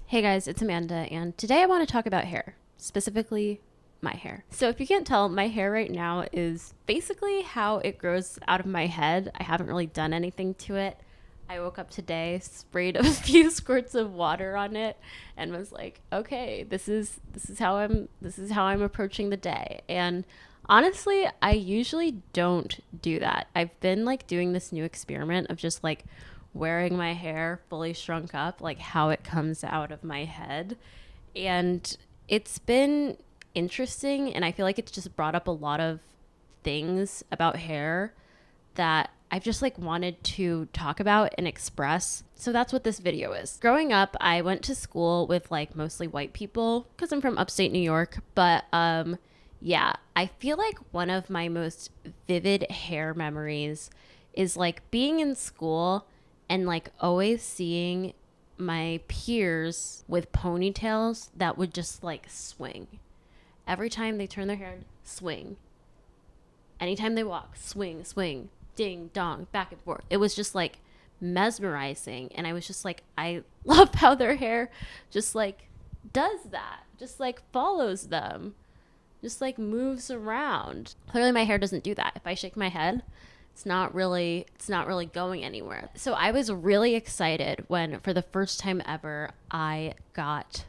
Hey guys, it's Amanda, and today I want to talk about hair, specifically my hair. So, if you can't tell, my hair right now is basically how it grows out of my head. I haven't really done anything to it. I woke up today, sprayed a few squirts of water on it, and was like, "Okay, this is how I'm approaching the day." And honestly, I usually don't do that. I've been like doing this new experiment of just like wearing my hair fully shrunk up, like how it comes out of my head. And it's been interesting. And I feel like it's just brought up a lot of things about hair that I've just like wanted to talk about and express. So that's what this video is. Growing up, I went to school with like mostly white people because I'm from upstate New York. But yeah, I feel like one of my most vivid hair memories is like being in school and like always seeing my peers with ponytails that would just like swing. Every time they turn their hair, swing. Anytime they walk, swing, swing, ding, dong, back and forth. It was just like mesmerizing. And I was just like, I love how their hair just like does that, just like follows them, just like moves around. Clearly, my hair doesn't do that. If I shake my head, it's not really going anywhere. So I was really excited when for the first time ever I got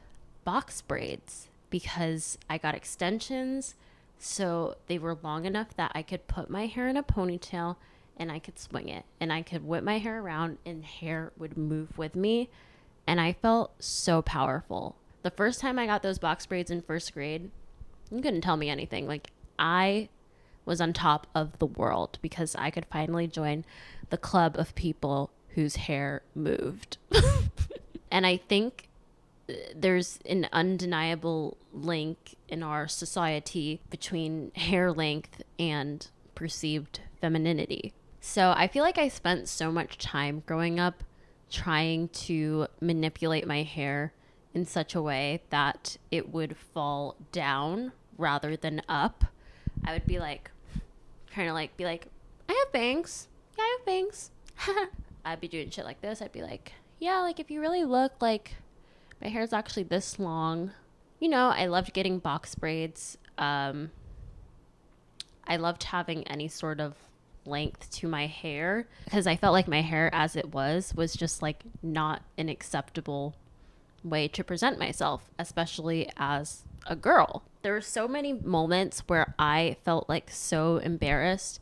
box braids because I got extensions, so they were long enough that I could put my hair in a ponytail and I could swing it and I could whip my hair around and hair would move with me, and I felt so powerful. The first time I got those box braids in first grade, you couldn't tell me anything. Like, I was on top of the world because I could finally join the club of people whose hair moved. And I think there's an undeniable link in our society between hair length and perceived femininity. So I feel like I spent so much time growing up trying to manipulate my hair in such a way that it would fall down rather than up. I would be like, trying to like be like, I have bangs. Yeah, I have bangs. I'd be doing shit like this. I'd be like, yeah, like if you really look, like my hair's actually this long. You know, I loved getting box braids. I loved having any sort of length to my hair because I felt like my hair as it was just like not an acceptable way to present myself, especially as a girl. There were so many moments where I felt like so embarrassed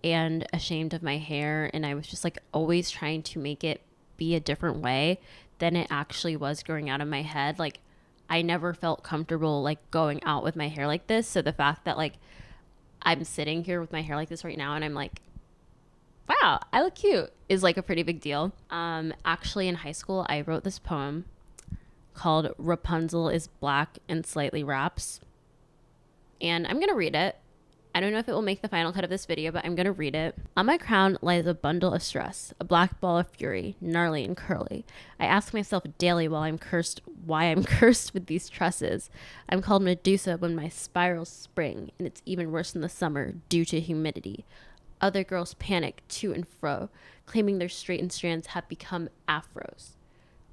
and ashamed of my hair, and I was just like always trying to make it be a different way than it actually was growing out of my head. Like, I never felt comfortable like going out with my hair like this. So the fact that like I'm sitting here with my hair like this right now and I'm like, wow, I look cute is like a pretty big deal. Actually in high school, I wrote this poem called Rapunzel is Black and Slightly Raps. And I'm going to read it. I don't know if it will make the final cut of this video, but I'm going to read it. On my crown lies a bundle of stress, a black ball of fury, gnarly and curly. I ask myself daily why I'm cursed with these tresses. I'm called Medusa when my spirals spring, and it's even worse in the summer due to humidity. Other girls panic to and fro, claiming their straightened strands have become afros.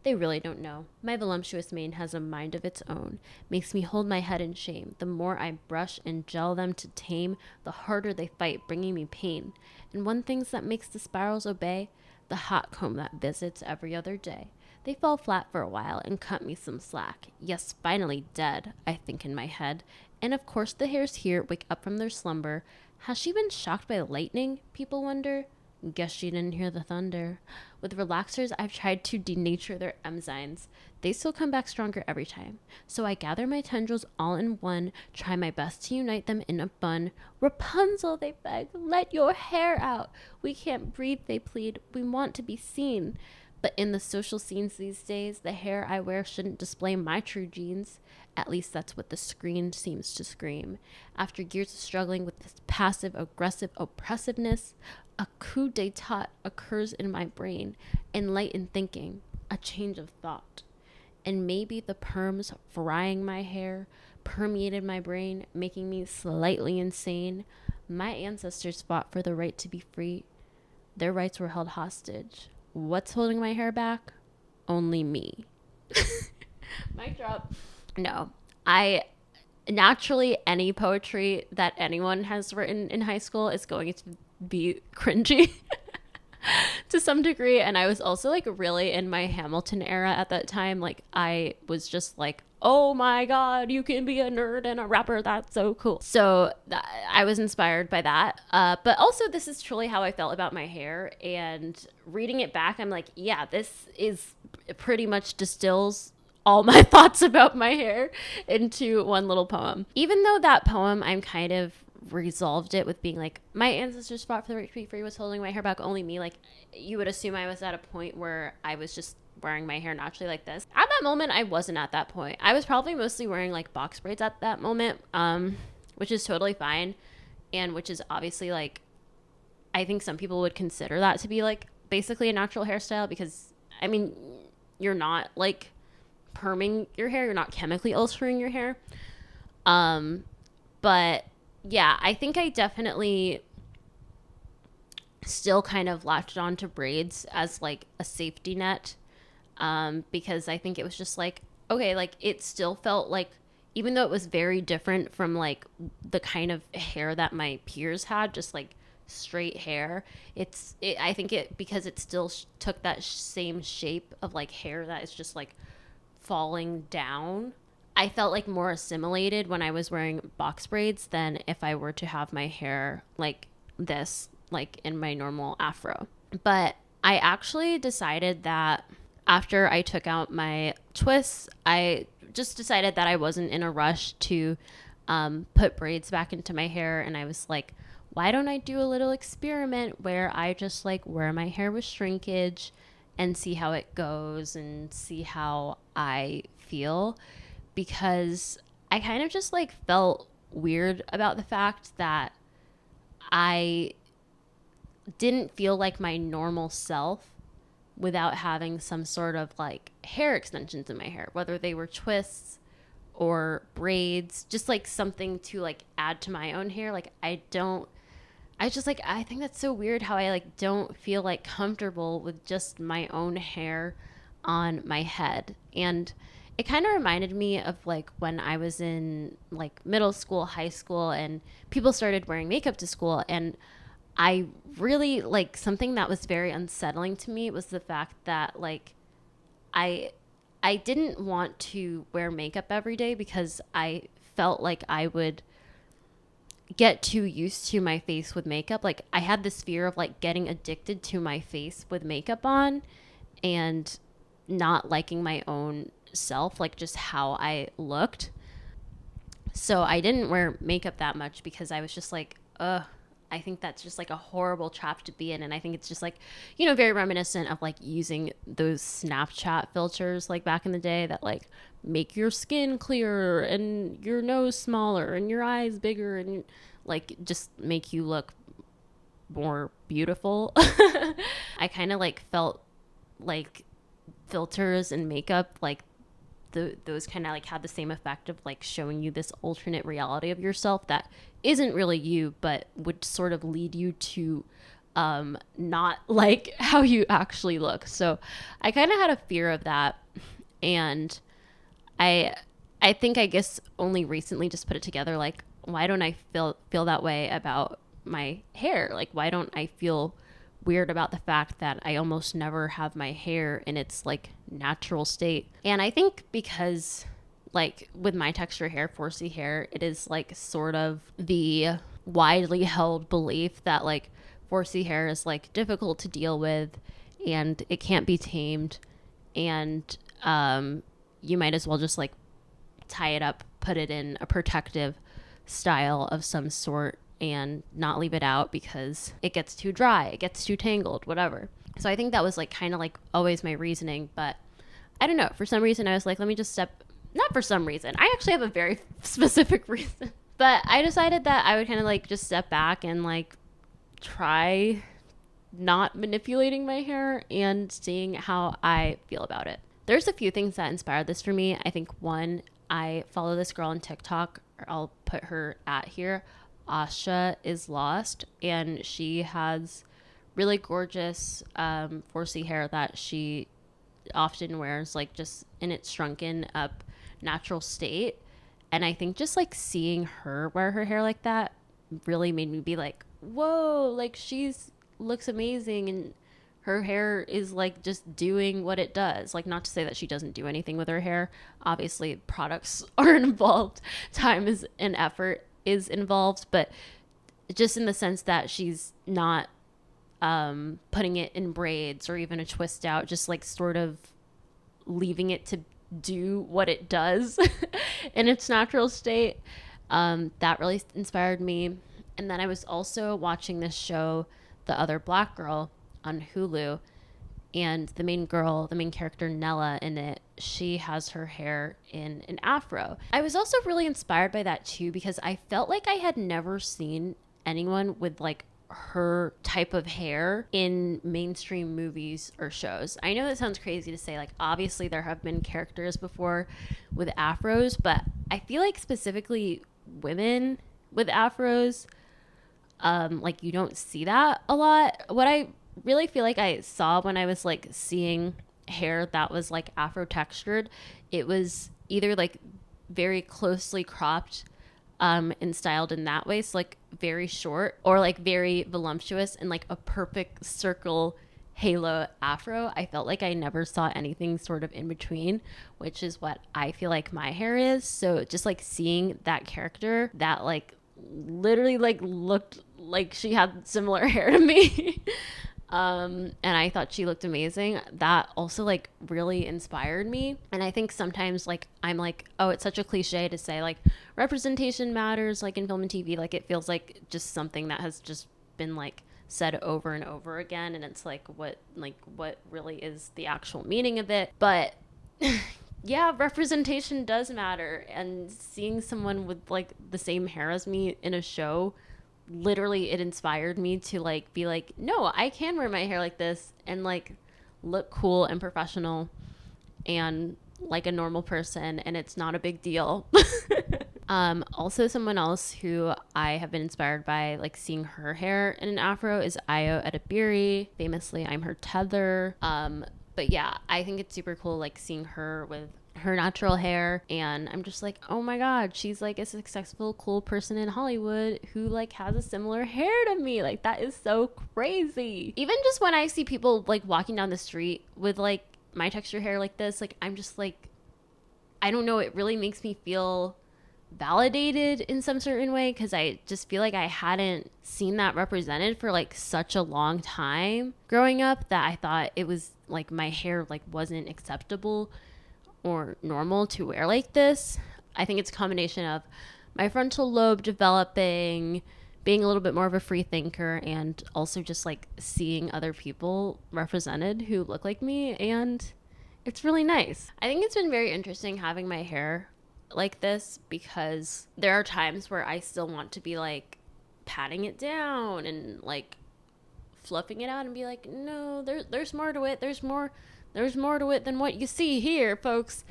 They really don't know. My voluptuous mane has a mind of its own, makes me hold my head in shame. The more I brush and gel them to tame, the harder they fight, bringing me pain. And one thing that makes the spirals obey, the hot comb that visits every other day. They fall flat for a while and cut me some slack. Yes, finally dead, I think in my head. And of course the hairs here wake up from their slumber. Has she been shocked by lightning, people wonder? Guess she didn't hear the thunder. With relaxers, I've tried to denature their enzymes. They still come back stronger every time. So I gather my tendrils all in one, try my best to unite them in a bun. Rapunzel, they beg, let your hair out. We can't breathe, they plead. We want to be seen. But in the social scenes these days, the hair I wear shouldn't display my true genes. At least that's what the screen seems to scream. After years of struggling with this passive, aggressive oppressiveness, a coup d'etat occurs in my brain, enlightened thinking, a change of thought. And maybe the perms frying my hair permeated my brain, making me slightly insane. My ancestors fought for the right to be free. Their rights were held hostage. What's holding my hair back? Only me. Mic drop. No, I naturally, any poetry that anyone has written in high school is going to be cringy to some degree. And I was also like really in my Hamilton era at that time. Like I was just like, oh my God, you can be a nerd and a rapper. That's so cool. So I was inspired by that. But also this is truly how I felt about my hair. And reading it back, I'm like, yeah, this is pretty much distills all my thoughts about my hair into one little poem. Even though that poem, I'm kind of resolved it with being like, my ancestors fought for the right to be free, was holding my hair back, only me. Like, you would assume I was at a point where I was just wearing my hair naturally like this. At that moment, I wasn't at that point. I was probably mostly wearing like box braids at that moment, which is totally fine. And which is obviously like, I think some people would consider that to be like basically a natural hairstyle because, I mean, you're not like perming your hair, you're not chemically altering your hair. But yeah, I think I definitely still kind of latched on to braids as like a safety net, because I think it was just like, okay, like it still felt like, even though it was very different from like the kind of hair that my peers had, just like straight hair, I think it, because it still took that same shape of like hair that is just like falling down, I felt like more assimilated when I was wearing box braids than if I were to have my hair like this, like in my normal afro. But I actually decided that after I took out my twists, I just decided that I wasn't in a rush to put braids back into my hair. And I was like, why don't I do a little experiment where I just like wear my hair with shrinkage and see how it goes and see how I feel, because I kind of just like felt weird about the fact that I didn't feel like my normal self without having some sort of like hair extensions in my hair, whether they were twists or braids, just like something to like add to my own hair. Like I think that's so weird how I like don't feel like comfortable with just my own hair on my head. And it kind of reminded me of like when I was in like middle school, high school, and people started wearing makeup to school. And I really like, something that was very unsettling to me was the fact that like I didn't want to wear makeup every day because I felt like I would get too used to my face with makeup. Like I had this fear of like getting addicted to my face with makeup on and not liking my own self, like just how I looked. So I didn't wear makeup that much because I was just like, I think that's just like a horrible trap to be in. And I think it's just like, you know, very reminiscent of like using those Snapchat filters like back in the day that like make your skin clearer and your nose smaller and your eyes bigger and like just make you look more beautiful. I kind of like felt like filters and makeup, like those kind of like had the same effect of like showing you this alternate reality of yourself that isn't really you, but would sort of lead you to not like how you actually look. So I kind of had a fear of that. And I think, I guess only recently just put it together, like, why don't I feel that way about my hair? Like, why don't I feel weird about the fact that I almost never have my hair in its like natural state? And I think because like with my texture hair, 4C hair, it is like sort of the widely held belief that like 4C hair is like difficult to deal with and it can't be tamed, and you might as well just like tie it up, put it in a protective style of some sort and not leave it out because it gets too dry, it gets too tangled, whatever. So I think that was like kind of like always my reasoning. But I don't know, for some reason I was like, let me just not for some reason, I actually have a very specific reason, but I decided that I would kind of like just step back and like try not manipulating my hair and seeing how I feel about it. There's a few things that inspired this for me. I think one, I follow this girl on TikTok, or I'll put her at here, Asha is Lost, and she has really gorgeous 4C hair that she often wears like just in its shrunken up natural state. And I think just like seeing her wear her hair like that really made me be like, whoa, like she's looks amazing, and her hair is like just doing what it does. Like, not to say that she doesn't do anything with her hair. Obviously products are involved, time is and effort is involved, but just in the sense that she's not putting it in braids or even a twist out, just like sort of leaving it to do what it does in its natural state. That really inspired me. And then I was also watching this show, The Other Black Girl, on Hulu, and the main character Nella in it, she has her hair in an afro. I was also really inspired by that too, because I felt like I had never seen anyone with like her type of hair in mainstream movies or shows. I know that sounds crazy to say, like obviously there have been characters before with afros, but I feel like specifically women with afros, like you don't see that a lot. What I really feel like I saw when I was like seeing hair that was like afro textured, it was either like very closely cropped and styled in that way, so like very short, or like very voluptuous and like a perfect circle halo afro. I felt like I never saw anything sort of in between, which is what I feel like my hair is. So just like seeing that character that like literally like looked like she had similar hair to me and I thought she looked amazing, that also like really inspired me. And I think sometimes like I'm like, oh, it's such a cliche to say like representation matters, like in film and TV, like it feels like just something that has just been like said over and over again, and it's like what really is the actual meaning of it. But yeah, representation does matter, and seeing someone with like the same hair as me in a show, literally it inspired me to like be like, no, I can wear my hair like this and like look cool and professional and like a normal person, and it's not a big deal. Also someone else who I have been inspired by like seeing her hair in an afro is Ayo Edebiri. Famously, I'm her tether. But yeah, I think it's super cool like seeing her with her natural hair, and I'm just like, oh my god, she's like a successful, cool person in Hollywood who like has a similar hair to me. Like that is so crazy. Even just when I see people like walking down the street with like my texture hair like this, like I'm just like, I don't know, it really makes me feel validated in some certain way, because I just feel like I hadn't seen that represented for like such a long time growing up, that I thought it was like my hair like wasn't acceptable or normal to wear like this. I think it's a combination of my frontal lobe developing, being a little bit more of a free thinker, and also just like seeing other people represented who look like me, and it's really nice. I think it's been very interesting having my hair like this, because there are times where I still want to be like patting it down and like fluffing it out and be like, no, there's more to it. There's more to it than what you see here, folks.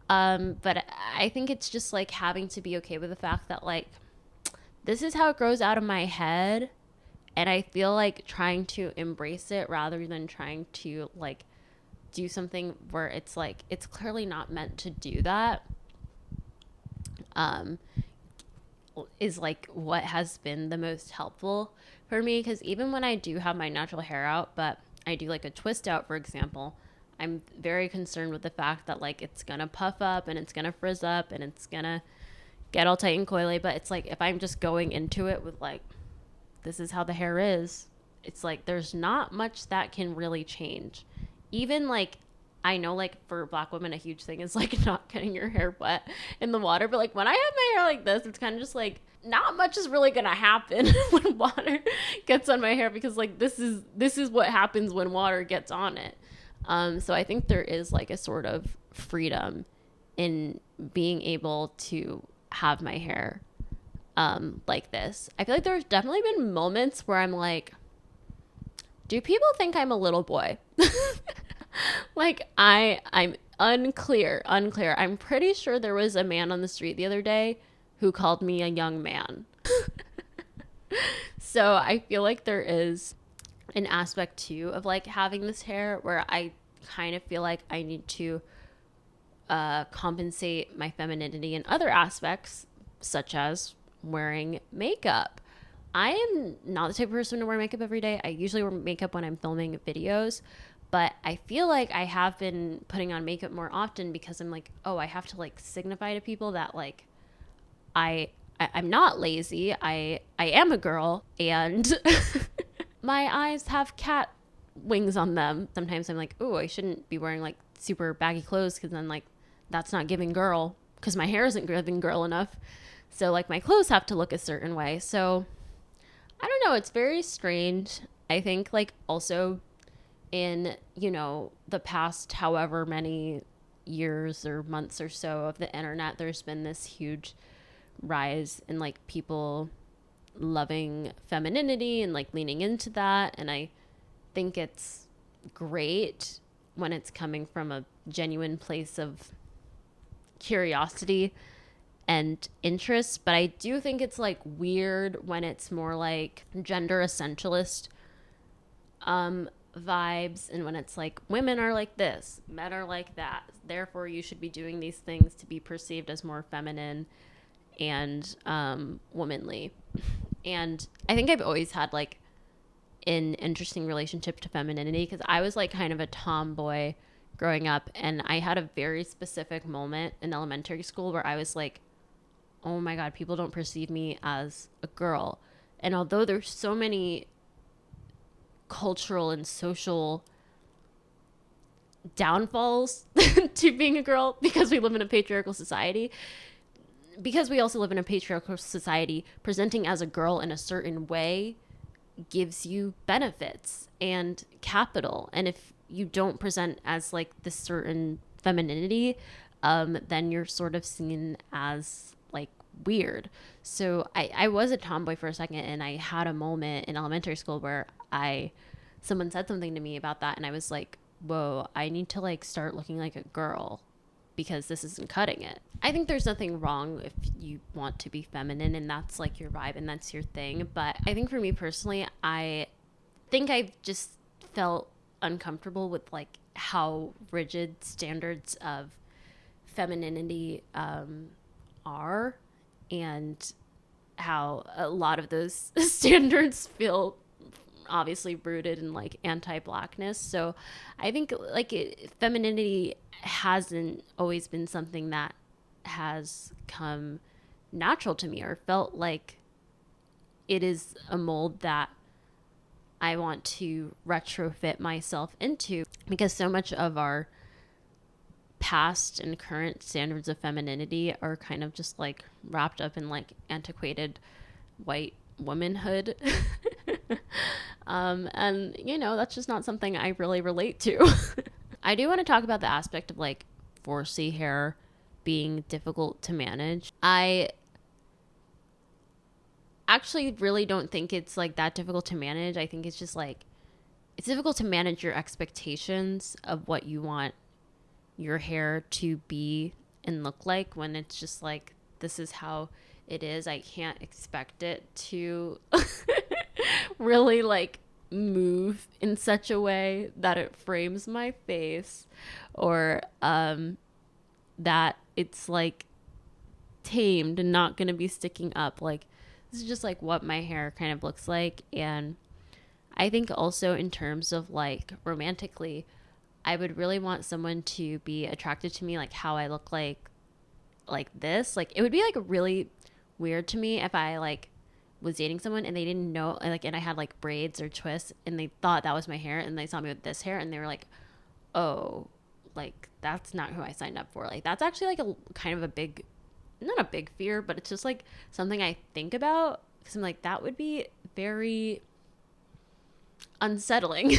But I think it's just like having to be okay with the fact that like this is how it grows out of my head, and I feel like trying to embrace it rather than trying to like do something where it's like it's clearly not meant to do that, is like what has been the most helpful for me. Because even when I do have my natural hair out, but I do like a twist out, for example, I'm very concerned with the fact that like it's gonna puff up and it's gonna frizz up and it's gonna get all tight and coily. But it's like if I'm just going into it with like, this is how the hair is, it's like there's not much that can really change. Even like, I know like for Black women a huge thing is like not getting your hair wet in the water, but like when I have my hair like this, it's kind of just like not much is really gonna happen when water gets on my hair, because like this is what happens when water gets on it. So I think there is like a sort of freedom in being able to have my hair like this. I feel like there's definitely been moments where I'm like, do people think I'm a little boy? Like I'm unclear. I'm pretty sure there was a man on the street the other day who called me a young man. So I feel like there is an aspect too of like having this hair where I kind of feel like I need to compensate my femininity in other aspects, such as wearing makeup. I am not the type of person to wear makeup every day. I usually wear makeup when I'm filming videos, but I feel like I have been putting on makeup more often because I'm like, oh, I have to like signify to people that like I'm not lazy. I am a girl, and my eyes have cat wings on them. Sometimes I'm like, oh, I shouldn't be wearing like super baggy clothes because then like that's not giving girl because my hair isn't giving girl enough. So like my clothes have to look a certain way. So I don't know. It's very strange. I think like also in, you know, the past however many years or months or so of the internet, there's been this huge rise in like people loving femininity and like leaning into that. And I think it's great when it's coming from a genuine place of curiosity and interest, but I do think it's like weird when it's more like gender essentialist vibes, and when it's like women are like this, men are like that, therefore you should be doing these things to be perceived as more feminine and womanly. And I think I've always had like an interesting relationship to femininity because I was like kind of a tomboy growing up, and I had a very specific moment in elementary school where I was like, oh my God, people don't perceive me as a girl. And although there's so many cultural and social downfalls to being a girl because we live in a patriarchal society, because we also live in a patriarchal society, presenting as a girl in a certain way gives you benefits and capital. And if you don't present as like this certain femininity, then you're sort of seen as like weird. So I was a tomboy for a second, and I had a moment in elementary school where someone said something to me about that, and I was like, whoa, I need to like start looking like a girl because this isn't cutting it. I think there's nothing wrong if you want to be feminine and that's like your vibe and that's your thing. But I think for me personally, I think I've just felt uncomfortable with like how rigid standards of femininity are, and how a lot of those standards feel obviously rooted in like anti-blackness. So I think like femininity hasn't always been something that has come natural to me or felt like it is a mold that I want to retrofit myself into, because so much of our past and current standards of femininity are kind of just like wrapped up in like antiquated white womanhood. And you know, that's just not something I really relate to. I do want to talk about the aspect of like 4C hair being difficult to manage. I actually really don't think it's like that difficult to manage. I think it's just like it's difficult to manage your expectations of what you want your hair to be and look like when it's just like, this is how it is. I can't expect it to really like move in such a way that it frames my face, or that it's like tamed and not going to be sticking up. Like, this is just like what my hair kind of looks like. And I think also in terms of like romantically, I would really want someone to be attracted to me like how I look like this. Like, it would be like really weird to me if I like was dating someone and they didn't know, like, and I had like braids or twists and they thought that was my hair, and they saw me with this hair and they were like, oh, like that's not who I signed up for. Like, that's actually like a kind of a big, not a big fear, but it's just like something I think about, because I'm like, that would be very unsettling.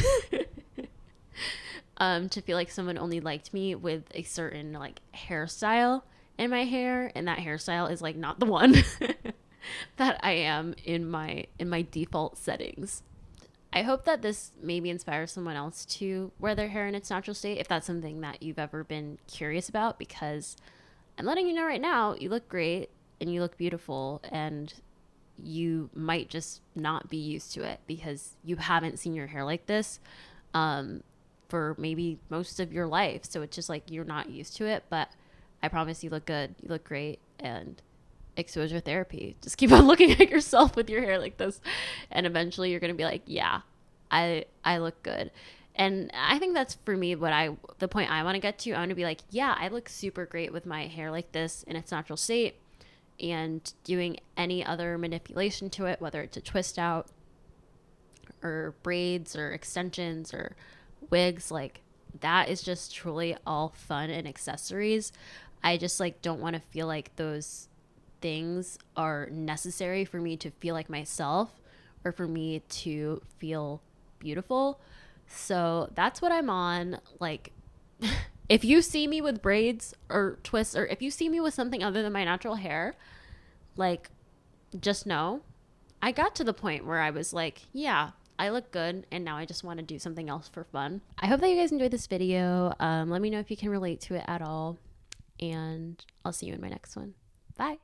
To feel like someone only liked me with a certain like hairstyle in my hair, and that hairstyle is like not the one that I am in my default settings. I hope that this maybe inspires someone else to wear their hair in its natural state, if that's something that you've ever been curious about, because I'm letting you know right now, you look great and you look beautiful, and you might just not be used to it because you haven't seen your hair like this. for maybe most of your life. So it's just like you're not used to it, but I promise you look good. You look great. And exposure therapy. Just keep on looking at yourself with your hair like this. And eventually you're going to be like, yeah, I look good. And I think that's for me the point I want to get to. I want to be like, yeah, I look super great with my hair like this in its natural state, and doing any other manipulation to it, whether it's a twist out or braids or extensions or wigs, like that is just truly all fun and accessories. I just like don't want to feel like those things are necessary for me to feel like myself or for me to feel beautiful. So that's what I'm on. Like, if you see me with braids or twists, or if you see me with something other than my natural hair, like, just know I got to the point where I was like, yeah, I look good, and now I just want to do something else for fun. I hope that you guys enjoyed this video. Let me know if you can relate to it at all, and I'll see you in my next one. Bye.